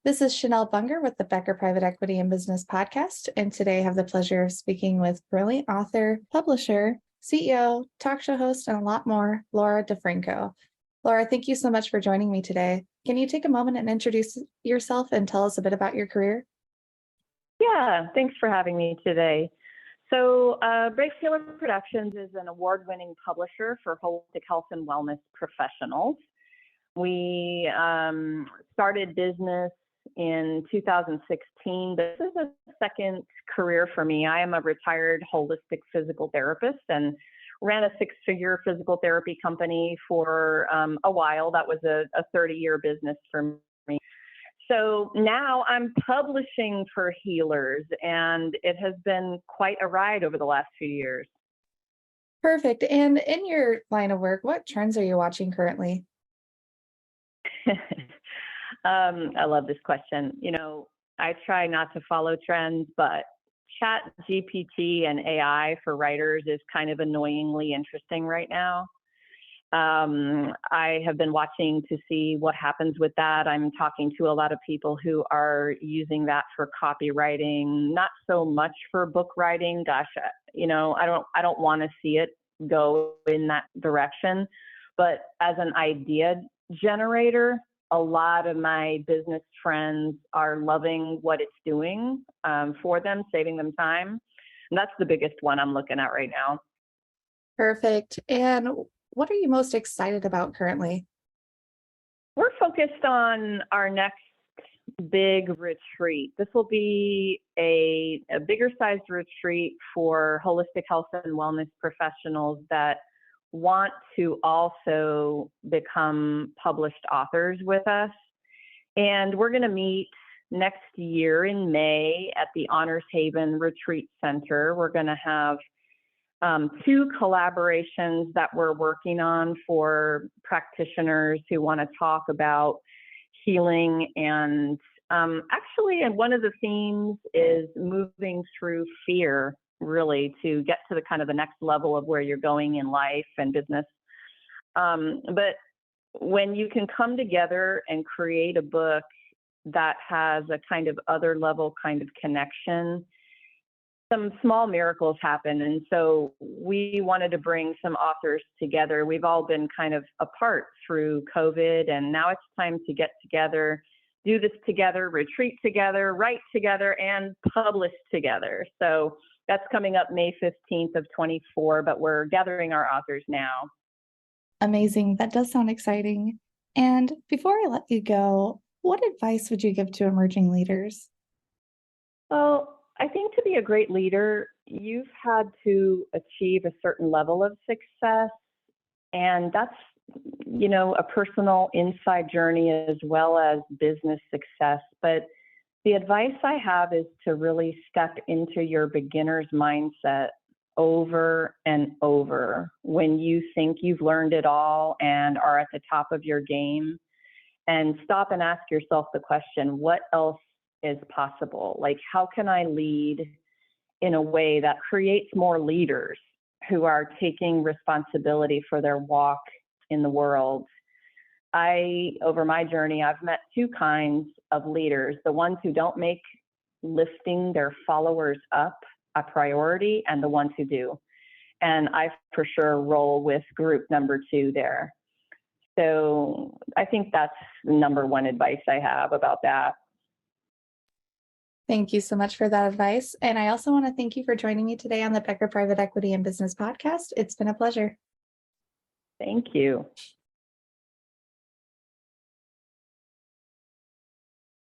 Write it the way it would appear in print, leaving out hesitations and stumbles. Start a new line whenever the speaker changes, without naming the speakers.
This is Chanel Bunger with the Becker Private Equity and Business Podcast, and today I have the pleasure of speaking with brilliant author, publisher, CEO, talk show host, and a lot more, Laura Di Franco. Laura, thank you so much for joining me today. Can you take a moment and introduce yourself and tell us a bit about your career?
Yeah, thanks for having me today. So Brave Taylor Productions is an award-winning publisher for holistic health and wellness professionals. We started business in 2016. This is a second career for me. I am a retired holistic physical therapist and ran a six-figure physical therapy company for a while. That was a 30-year business for me. So now I'm publishing for healers, and it has been quite a ride over the last few years.
Perfect. And in your line of work, what trends are you watching currently?
I love this question. You know, I try not to follow trends, but Chat GPT and AI for writers is kind of annoyingly interesting right now. I have been watching to see what happens with that. I'm talking to a lot of people who are using that for copywriting, not so much for book writing. Gosh, you know, I don't want to see it go in that direction. But as an idea generator, a lot of my business friends are loving what it's doing for them, saving them time. And that's the biggest one I'm looking at right now.
Perfect. And what are you most excited about currently?
We're focused on our next big retreat. This will be a bigger sized retreat for holistic health and wellness professionals that want to also become published authors with us. And we're going to meet next year in May at the Honors Haven Retreat Center. We're going to have two collaborations that we're working on for practitioners who want to talk about healing. And actually, and one of the themes is moving through fear, really, to get to the kind of the next level of where you're going in life and business. But when you can come together and create a book that has a kind of other level kind of connection, some small miracles happen. And so we wanted to bring some authors together. We've all been kind of apart through COVID, and now it's time to get together, do this together, retreat together, write together, and publish together. So that's coming up May 15th of 24, but we're gathering our authors now.
Amazing. That does sound exciting. And before I let you go, what advice would you give to emerging leaders?
Well, I think to be a great leader, you've had to achieve a certain level of success. And that's, you know, a personal inside journey as well as business success. But the advice I have is to really step into your beginner's mindset over and over when you think you've learned it all and are at the top of your game, and stop and ask yourself the question, what else is possible? Like, how can I lead in a way that creates more leaders who are taking responsibility for their walk in the world? Over my journey, I've met two kinds of leaders: the ones who don't make lifting their followers up a priority, and the ones who do. And I for sure roll with group number two there. So I think that's number one advice I have about that.
Thank you so much for that advice. And I also want to thank you for joining me today on the Becker Private Equity and Business Podcast. It's been a pleasure.
Thank you.